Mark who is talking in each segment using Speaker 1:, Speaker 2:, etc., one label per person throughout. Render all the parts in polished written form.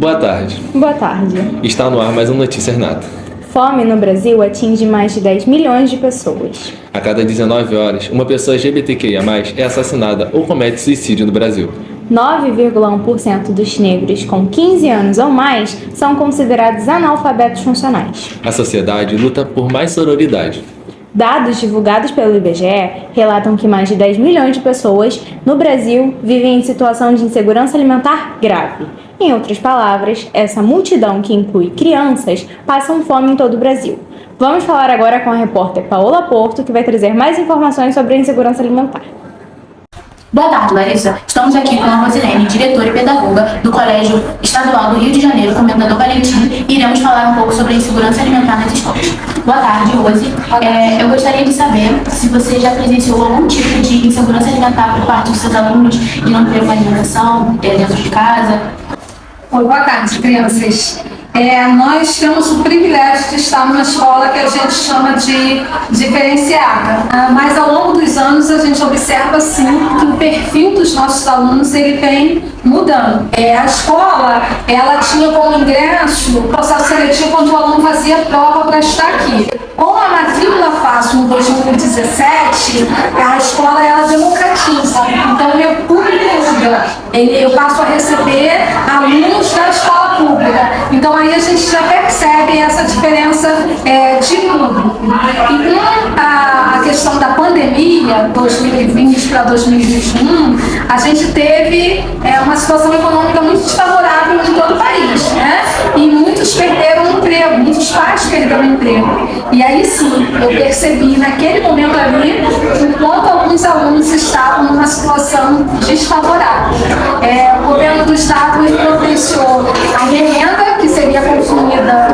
Speaker 1: Boa tarde.
Speaker 2: Boa tarde.
Speaker 1: Está no ar mais uma notícia Renata.
Speaker 2: Fome no Brasil atinge mais de 10 milhões de pessoas.
Speaker 1: A cada 19 horas, uma pessoa LGBTQIA+, é assassinada ou comete suicídio no Brasil.
Speaker 2: 9,1% dos negros com 15 anos ou mais são considerados analfabetos funcionais.
Speaker 1: A sociedade luta por mais sororidade.
Speaker 2: Dados divulgados pelo IBGE relatam que mais de 10 milhões de pessoas no Brasil vivem em situação de insegurança alimentar grave. Em outras palavras, essa multidão, que inclui crianças, passam fome em todo o Brasil. Vamos falar agora com a repórter Paola Porto, que vai trazer mais informações sobre a insegurança alimentar.
Speaker 3: Boa tarde, Larissa. Estamos aqui com a Rosilene, diretora e pedagoga do Colégio Estadual do Rio de Janeiro, Comendador Valentim, e iremos falar um pouco sobre a insegurança alimentar nas escolas. Boa tarde, Rose. Eu gostaria de saber se você já presenciou algum tipo de insegurança alimentar por parte dos seus alunos, de não ter uma alimentação dentro de casa.
Speaker 4: Oi, boa tarde, crianças. Nós temos o privilégio de estar numa escola que a gente chama de diferenciada, mas ao longo dos anos a gente observa sim que o perfil dos nossos alunos ele vem mudando. A escola ela tinha como ingresso o processo seletivo onde o aluno fazia prova para estar aqui. Com a matrícula fácil em 2017, a escola ela democratiza, então o meu público muda. Eu passo a receber alunos da escola pública. Então aí a gente já percebe essa diferença de público. E com a questão da pandemia, 2020 para 2021, a gente teve uma situação econômica muito desfavorável em todo o país, né? E muitos perderam o emprego, muitos pais perderam o emprego. E aí sim, eu percebi naquele momento ali o quanto alguns alunos estavam numa situação desfavorável. O governo do estado providenciou a merenda que seria consumida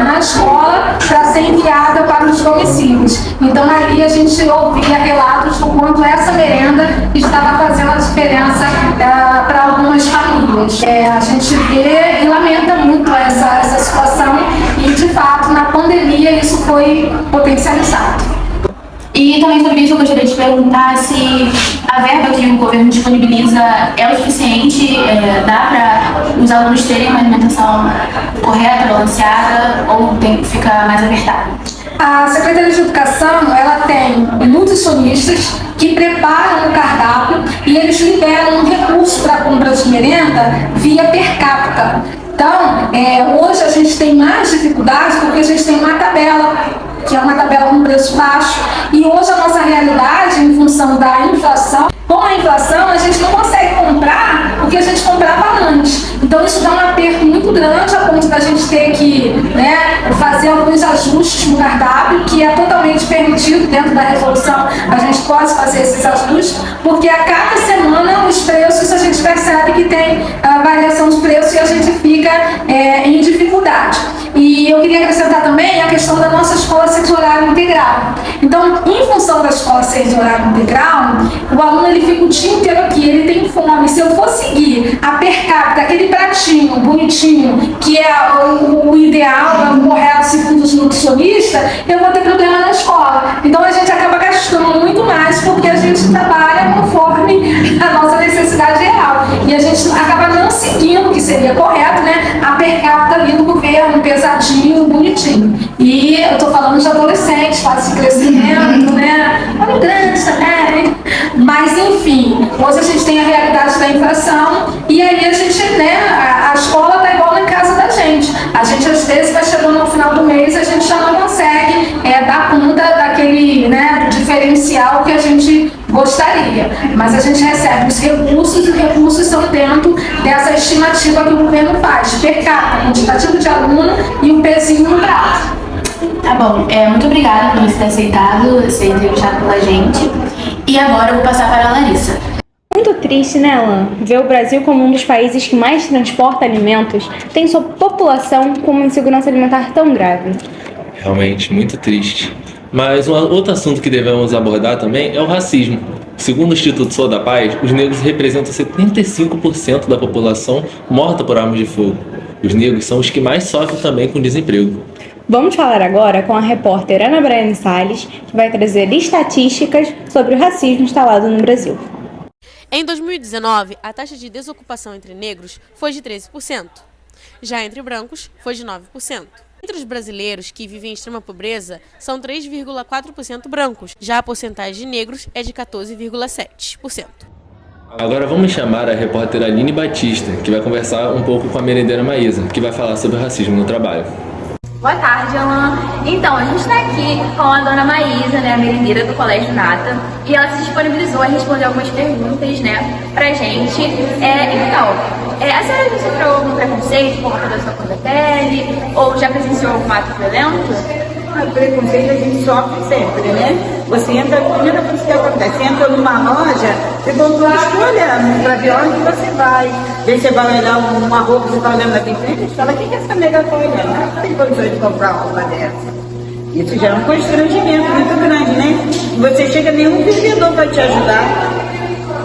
Speaker 4: na escola para ser enviada para os domicílios. Então ali a gente ouvia relatos do quanto essa merenda estava fazendo a diferença para algumas famílias. A gente vê e lamenta muito essa situação e de fato na pandemia isso foi potencializado.
Speaker 3: E também sobre isso eu gostaria de perguntar se a verba que o governo disponibiliza é o suficiente, dá para os alunos terem uma alimentação correta, balanceada, ou fica mais apertado?
Speaker 4: A Secretaria de Educação ela tem nutricionistas que preparam o cardápio e eles liberam um recurso para a compra de merenda via per capita. Então, hoje a gente tem mais dificuldade porque a gente tem uma tabela, que é uma tabela com preço baixo, e hoje a nossa realidade, em função da inflação, com a inflação a gente não consegue comprar o que a gente comprava antes. Então isso dá um aperto muito grande a ponto da gente ter que fazer alguns ajustes no cardápio, que é totalmente permitido dentro da resolução, a gente pode fazer esses ajustes, porque a cada semana os preços a gente percebe que tem variação de preço e a gente fica em dificuldade. E eu queria acrescentar também a questão da nossa escola ser de horário integral. Então, em função da escola ser de horário integral, o aluno ele fica o dia inteiro aqui, ele tem fome. Se eu for seguir a per capita, aquele pratinho bonitinho, que é o ideal, é o correto segundo os nutricionistas, eu vou ter problema na escola. Então a gente acaba gastando muito mais porque a gente trabalha conforme a nossa necessidade real. E a gente acaba não seguindo o que seria correto, a per capita ali do governo, pesadinho, bonitinho. E eu tô falando de adolescentes, fase de crescimento, adolescentes também. Mas enfim, hoje a gente tem a realidade da inflação e aí a gente, a escola tá igual na casa da gente. A gente às vezes vai chegando no final do mês, a gente já não consegue dar conta daquele diferencial que a gente gostaria. Mas a gente recebe os recursos e os recursos são dentro dessa estimativa que o governo faz, per capita, quantitativo de aluno e um pezinho no prato.
Speaker 3: Tá bom, muito obrigada por você ter aceitado ser entrevistado pela gente. E agora eu vou passar para a Larissa.
Speaker 2: Muito triste, né, Alan? Ver o Brasil como um dos países que mais transporta alimentos tem sua população com uma insegurança alimentar tão grave.
Speaker 1: Realmente, muito triste. Mas um outro assunto que devemos abordar também é o racismo. Segundo o Instituto Sou da Paz, os negros representam 75% da população morta por armas de fogo. Os negros são os que mais sofrem também com desemprego.
Speaker 2: Vamos falar agora com a repórter Ana Braiane Salles, que vai trazer estatísticas sobre o racismo instalado no Brasil.
Speaker 5: Em 2019, a taxa de desocupação entre negros foi de 13%. Já entre brancos, foi de 9%. Entre os brasileiros que vivem em extrema pobreza, são 3,4% brancos. Já a porcentagem de negros é de 14,7%.
Speaker 1: Agora vamos chamar a repórter Aline Batista, que vai conversar um pouco com a merendeira Maísa, que vai falar sobre racismo no trabalho.
Speaker 6: Boa tarde, Alan. Então, a gente está aqui com a dona Maísa, né, a merendeira do Colégio Nata, e ela se disponibilizou a responder algumas perguntas, né, pra gente. A senhora já sofreu algum preconceito por conta da sua cor da pele, ou já presenciou algum ato violento?
Speaker 7: Preconceito a gente sofre sempre, né? Você entra, a primeira coisa que acontece, você entra numa loja, você compra escolha para ver onde você vai. Aí você vai olhar uma roupa, você está olhando aqui em frente, você fala, o que essa nega está olhando? Não tem condições de comprar uma roupa dessa. Isso já é um constrangimento muito grande, né? Você chega, nenhum vendedor para te ajudar.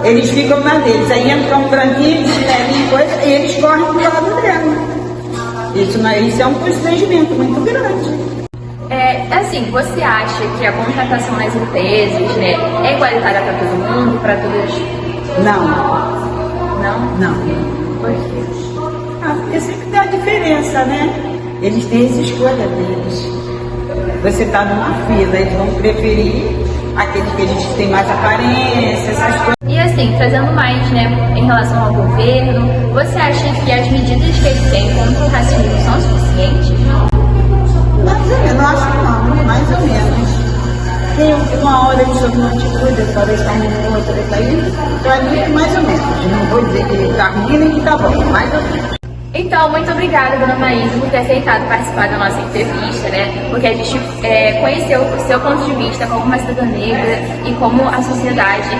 Speaker 7: Eles ficam na deles. Aí entra um branquinho, chinelinho, coisa, e eles correm pro lado dela. Isso é um constrangimento muito grande.
Speaker 6: Você acha que a contratação nas empresas, né, é igualitária para todo mundo, para todos?
Speaker 7: Não.
Speaker 6: Não?
Speaker 7: Não.
Speaker 6: Por quê?
Speaker 7: Porque sempre tem a diferença, né? Eles têm essa escolha deles. Você está numa fila, eles vão preferir aquele que eles têm mais aparência, essas coisas.
Speaker 6: E trazendo mais, né, em relação ao governo, você acha que as medidas que ele tem contra o racismo são suficientes?
Speaker 7: Mais ou menos, não acho que não, mais ou menos. Tem uma hora de sob uma atitude, outra vez está ruim, outra vez está indo. Para mim é mais ou menos. Não vou dizer que está ruim nem que está bom, mais ou menos.
Speaker 6: Então, muito obrigada, dona Maísa, por ter aceitado participar da nossa entrevista, né? Porque a gente conheceu o seu ponto de vista como uma cidadã negra e como a sociedade,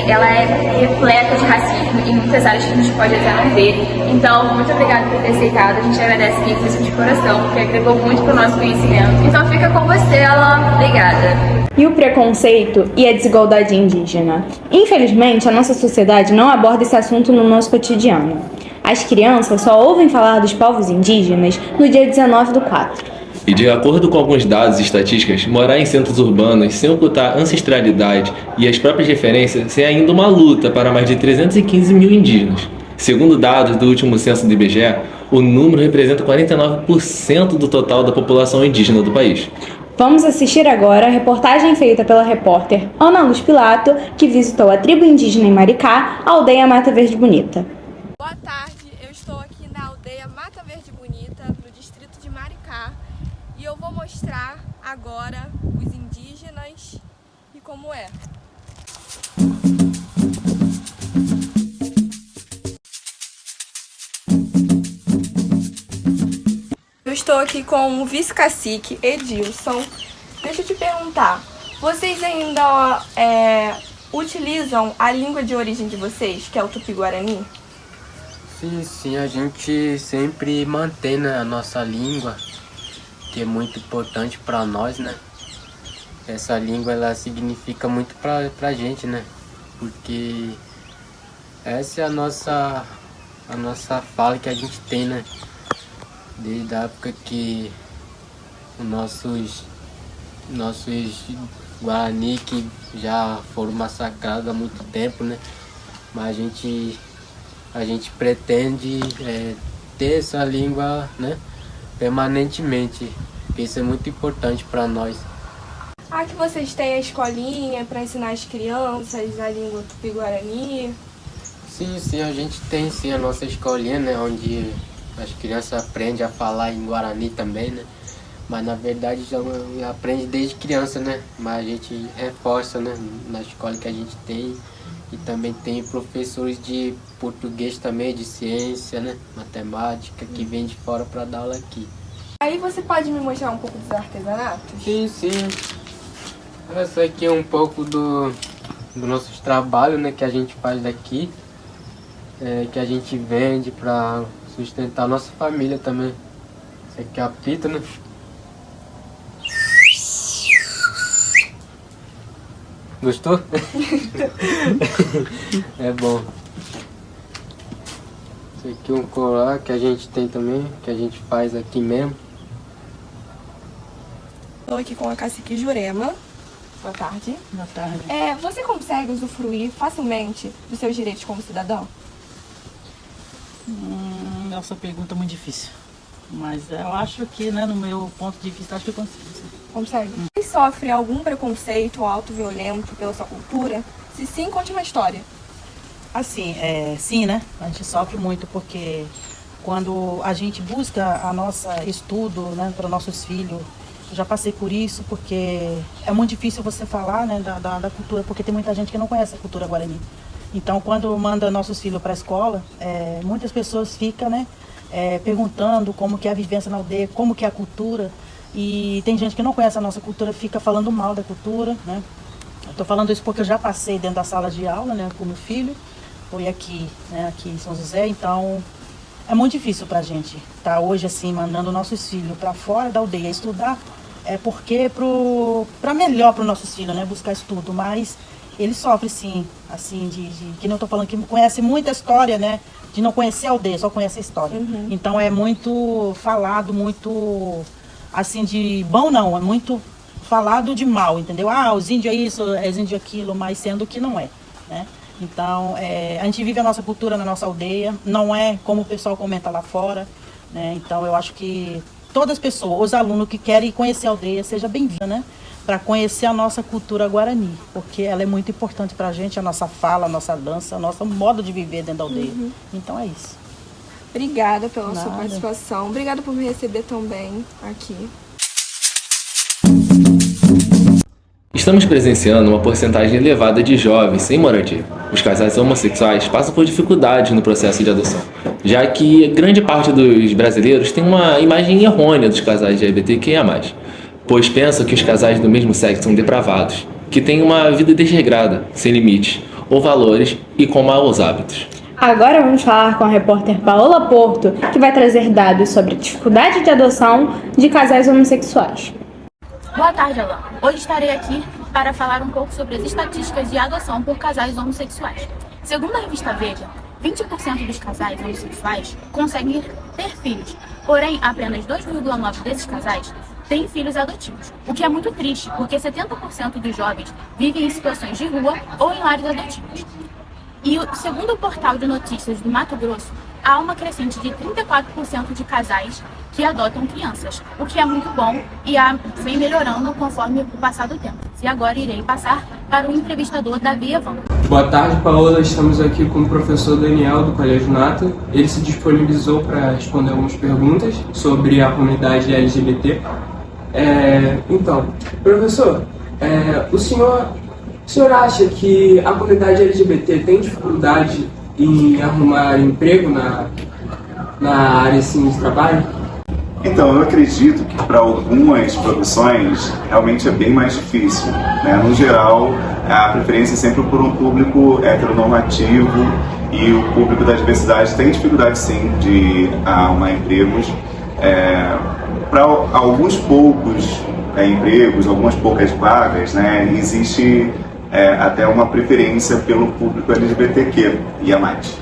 Speaker 6: ela é repleta de racismo em muitas áreas que a gente pode até não ver. Então, muito obrigada por ter aceitado. A gente agradece isso de coração, porque agregou muito para o nosso conhecimento. Então, fica com você, Alan. Obrigada.
Speaker 2: E o preconceito e a desigualdade indígena? Infelizmente, a nossa sociedade não aborda esse assunto no nosso cotidiano. As crianças só ouvem falar dos povos indígenas no dia 19/4.
Speaker 1: E de acordo com alguns dados e estatísticas, morar em centros urbanos sem ocultar ancestralidade e as próprias referências é ainda uma luta para mais de 315 mil indígenas. Segundo dados do último censo do IBGE, o número representa 49% do total da população indígena do país.
Speaker 2: Vamos assistir agora a reportagem feita pela repórter Ana Luz Pilato, que visitou a tribo indígena em Maricá, a aldeia Mata Verde Bonita.
Speaker 8: Boa tarde, eu estou aqui na aldeia Mata Verde Bonita, no distrito de Maricá, e eu vou mostrar agora os indígenas e como é. Eu estou aqui com o vice-cacique Edilson. Deixa eu te perguntar, vocês ainda utilizam a língua de origem de vocês, que é o Tupi-Guarani?
Speaker 9: Sim, a gente sempre mantém, né, a nossa língua, que é muito importante para nós, né? Essa língua, ela significa muito pra gente, né? Porque essa é a nossa fala que a gente tem, né? Desde a época que os nossos Guarani que já foram massacrados há muito tempo, né? Mas a gente pretende ter essa língua, né, permanentemente, porque isso é muito importante para nós.
Speaker 8: Aqui vocês têm a escolinha para ensinar as crianças a língua Tupi-Guarani?
Speaker 9: Sim, a gente tem sim a nossa escolinha, né, onde as crianças aprendem a falar em Guarani também, né, mas na verdade já aprende desde criança, né, mas a gente reforça, né, na escola que a gente tem. E também tem professores de português também, de ciência, né? Matemática, que vem de fora para dar aula aqui.
Speaker 8: Aí você pode me mostrar um pouco dos artesanatos?
Speaker 9: Sim. Essa aqui é um pouco do nossos trabalhos, né? Que a gente faz daqui. Que a gente vende para sustentar a nossa família também. Essa aqui é a pita, né? Gostou? É bom. Esse aqui é um colar que a gente tem também, que a gente faz aqui mesmo.
Speaker 8: Estou aqui com a cacique Jurema. Boa tarde.
Speaker 7: Boa tarde.
Speaker 8: Você consegue usufruir facilmente dos seus direitos como cidadão?
Speaker 10: essa pergunta muito difícil. Mas eu acho que, né, no meu ponto de vista, acho que eu consigo.
Speaker 8: Consegue? Você sofre algum preconceito ou ato violento pela sua cultura? Se sim, conte uma história.
Speaker 10: Assim, sim, né? A gente sofre muito porque quando a gente busca a nossa estudo, né, para nossos filhos, eu já passei por isso, porque é muito difícil você falar, né, da cultura, porque tem muita gente que não conhece a cultura guarani. Então, quando manda nossos filhos para a escola, muitas pessoas ficam, né, perguntando como que é a vivência na aldeia, como que é a cultura. E tem gente que não conhece a nossa cultura, fica falando mal da cultura, né? Eu tô falando isso porque eu já passei dentro da sala de aula, né, com meu filho. Foi aqui, né, aqui em São José, então é muito difícil pra gente estar hoje assim, mandando nossos filhos para fora da aldeia estudar, porque para melhor para os nossos filhos, né, buscar estudo, mas ele sofre sim, assim, que não estou falando que conhece muita história, né, de não conhecer a aldeia, só conhece a história.
Speaker 8: Uhum.
Speaker 10: Então é muito falado, muito assim de bom não, é muito falado de mal, entendeu? Ah, os índios é isso, os índios é aquilo, mas sendo que não é, né? Então, a gente vive a nossa cultura na nossa aldeia, não é como o pessoal comenta lá fora, né? Então, eu acho que todas as pessoas, os alunos que querem conhecer a aldeia, seja bem-vindo, né? Para conhecer a nossa cultura guarani, porque ela é muito importante para a gente, a nossa fala, a nossa dança, o nosso modo de viver dentro da aldeia.
Speaker 8: Uhum.
Speaker 10: Então, é isso.
Speaker 8: Obrigada pela sua
Speaker 10: Nada.
Speaker 8: participação. Obrigada por me receber tão bem aqui.
Speaker 1: Estamos presenciando uma porcentagem elevada de jovens sem moradia. Os casais homossexuais passam por dificuldades no processo de adoção, já que grande parte dos brasileiros tem uma imagem errônea dos casais LGBTQIA+, pois pensam que os casais do mesmo sexo são depravados, que têm uma vida desregrada, sem limites ou valores e com maus hábitos.
Speaker 2: Agora vamos falar com a repórter Paola Porto, que vai trazer dados sobre a dificuldade de adoção de casais homossexuais.
Speaker 3: Boa tarde, Alan. Hoje estarei aqui para falar um pouco sobre as estatísticas de adoção por casais homossexuais. Segundo a revista Veja, 20% dos casais homossexuais conseguem ter filhos, porém apenas 2,9% desses casais têm filhos adotivos, o que é muito triste, porque 70% dos jovens vivem em situações de rua ou em lares adotivos. E segundo o portal de notícias do Mato Grosso, há uma crescente de 34% de casais que adotam crianças, o que é muito bom e vem melhorando conforme o passar do tempo. E agora irei passar para o entrevistador Davi Evandro.
Speaker 11: Boa tarde, Paola. Estamos aqui com o professor Daniel do Colégio Nata. Ele se disponibilizou para responder algumas perguntas sobre a comunidade LGBT. Então, professor, o senhor acha que a comunidade LGBT tem dificuldade em arrumar emprego na área assim, de trabalho?
Speaker 12: Então, eu acredito que para algumas profissões realmente é bem mais difícil, né? No geral, a preferência é sempre por um público heteronormativo e o público da diversidade tem dificuldade sim de arrumar empregos. Para alguns poucos empregos, algumas poucas vagas, né, existe até uma preferência pelo público LGBTQ e a mais.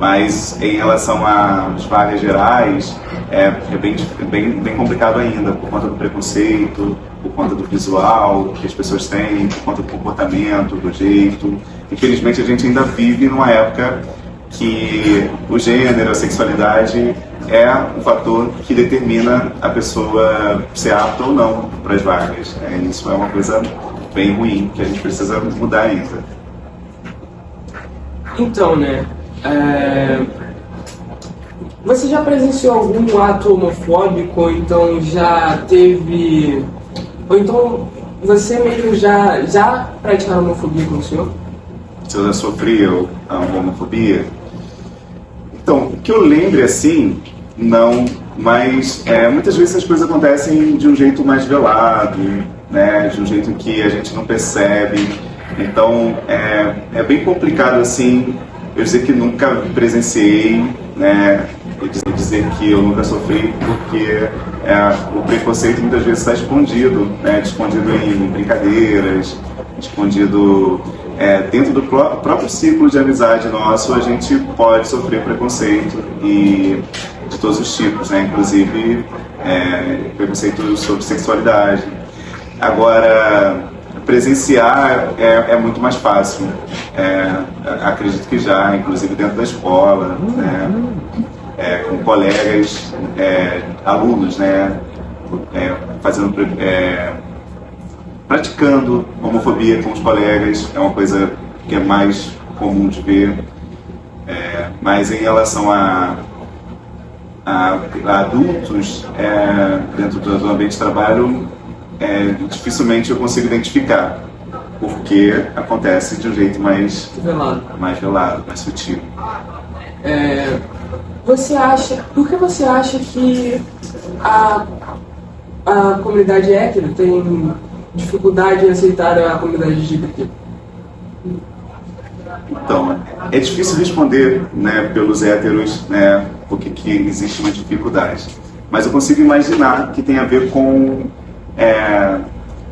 Speaker 12: Mas em relação às vagas gerais, é bem complicado ainda, por conta do preconceito, por conta do visual que as pessoas têm, por conta do comportamento, do jeito. Infelizmente a gente ainda vive numa época que o gênero, a sexualidade é um fator que determina a pessoa ser apta ou não para as vagas. Isso é uma coisa bem ruim, que a gente precisa mudar ainda.
Speaker 11: Então, né? Você já presenciou algum ato homofóbico, ou então já teve... Ou então você mesmo já praticou homofobia com o senhor?
Speaker 12: Se eu já sofri a homofobia? Então, que eu lembre assim, não, mas muitas vezes as coisas acontecem de um jeito mais velado, né, de um jeito que a gente não percebe. Então, é bem complicado assim, eu dizer que nunca presenciei, né, e dizer que eu nunca sofri, porque o preconceito muitas vezes está escondido, né, escondido em brincadeiras, escondido dentro do próprio ciclo de amizade nosso. A gente pode sofrer preconceito e de todos os tipos, né, inclusive preconceito sobre sexualidade. Agora, presenciar é muito mais fácil. Acredito que já, inclusive dentro da escola, né? com colegas, alunos, né, praticando homofobia com os colegas, é uma coisa que é mais comum de ver. Mas em relação a adultos, dentro do ambiente de trabalho, dificilmente eu consigo identificar, porque acontece de um jeito mais velado, mais sutil.
Speaker 11: Por que você acha que a comunidade hétero tem dificuldade em aceitar a comunidade LGBT?
Speaker 12: Então, é difícil responder, né, pelos héteros, né, porque que existe uma dificuldade. Mas eu consigo imaginar que tem a ver com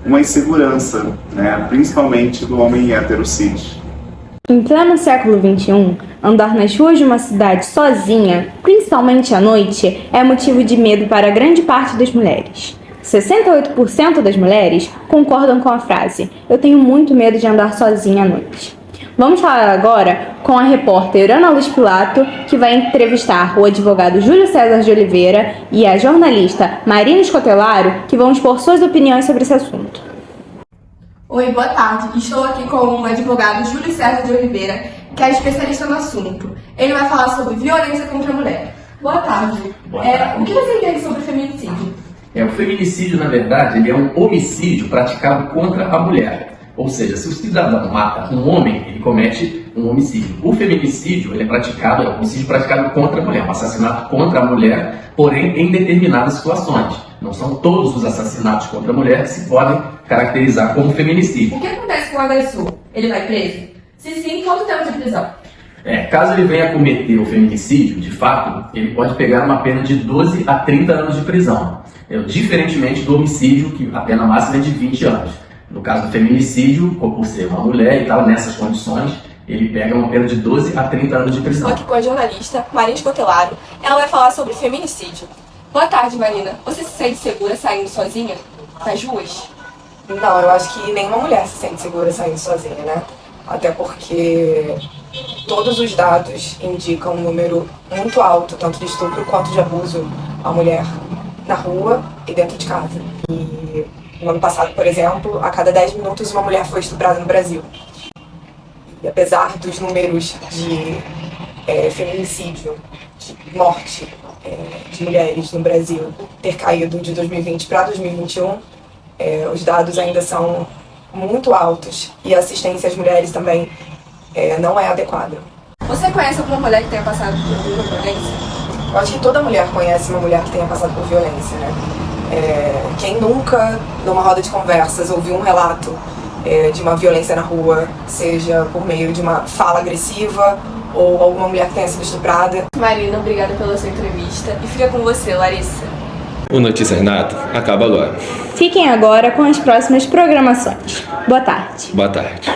Speaker 12: uma insegurança, né, principalmente do homem hétero cis.
Speaker 2: Em pleno século XXI, andar nas ruas de uma cidade sozinha, principalmente à noite, é motivo de medo para grande parte das mulheres. 68% das mulheres concordam com a frase: "Eu tenho muito medo de andar sozinha à noite". Vamos falar agora com a repórter Ana Luz Pilato, que vai entrevistar o advogado Júlio César de Oliveira e a jornalista Marina Escotelaro, que vão expor suas opiniões sobre esse assunto.
Speaker 8: Oi, boa tarde. Estou aqui com o advogado Júlio César de Oliveira, que é especialista no assunto. Ele vai falar sobre violência contra a mulher. Boa tarde.
Speaker 13: Boa tarde.
Speaker 8: O que você entende sobre feminicídio?
Speaker 13: O feminicídio, na verdade, ele é um homicídio praticado contra a mulher. Ou seja, se o cidadão mata um homem, ele comete um homicídio. O feminicídio, ele é um homicídio praticado contra a mulher, um assassinato contra a mulher, porém em determinadas situações. Não são todos os assassinatos contra a mulher que se podem caracterizar como feminicídio.
Speaker 8: O que acontece com o agressor? Ele vai preso? Se sim, quanto tempo de prisão?
Speaker 13: Caso ele venha a cometer o feminicídio, de fato, ele pode pegar uma pena de 12 a 30 anos de prisão. Diferentemente do homicídio, que a pena máxima é de 20 anos. No caso do feminicídio, por ser uma mulher e tal, nessas condições, ele pega uma pena de 12 a 30 anos de prisão.
Speaker 8: Estou aqui com a jornalista Marina Escotelaro. Ela vai falar sobre feminicídio. Boa tarde, Marina. Você se sente segura saindo sozinha nas ruas?
Speaker 14: Não, eu acho que nenhuma mulher se sente segura saindo sozinha, né? Até porque todos os dados indicam um número muito alto, tanto de estupro quanto de abuso à mulher na rua e dentro de casa. E no ano passado, por exemplo, a cada 10 minutos uma mulher foi estuprada no Brasil. E apesar dos números de feminicídio, de morte de mulheres no Brasil ter caído de 2020 para 2021, os dados ainda são muito altos e a assistência às mulheres também não é adequada.
Speaker 8: Você conhece alguma mulher que tenha passado por violência?
Speaker 14: Eu acho que toda mulher conhece uma mulher que tenha passado por violência, né? Quem nunca, numa roda de conversas, ouviu um relato de uma violência na rua, seja por meio de uma fala agressiva ou alguma mulher que tenha sido estuprada.
Speaker 8: Marina, obrigada pela sua entrevista. E fica com você, Larissa.
Speaker 1: O Notícias Nato acaba agora.
Speaker 2: Fiquem agora com as próximas programações. Boa tarde.
Speaker 1: Boa tarde.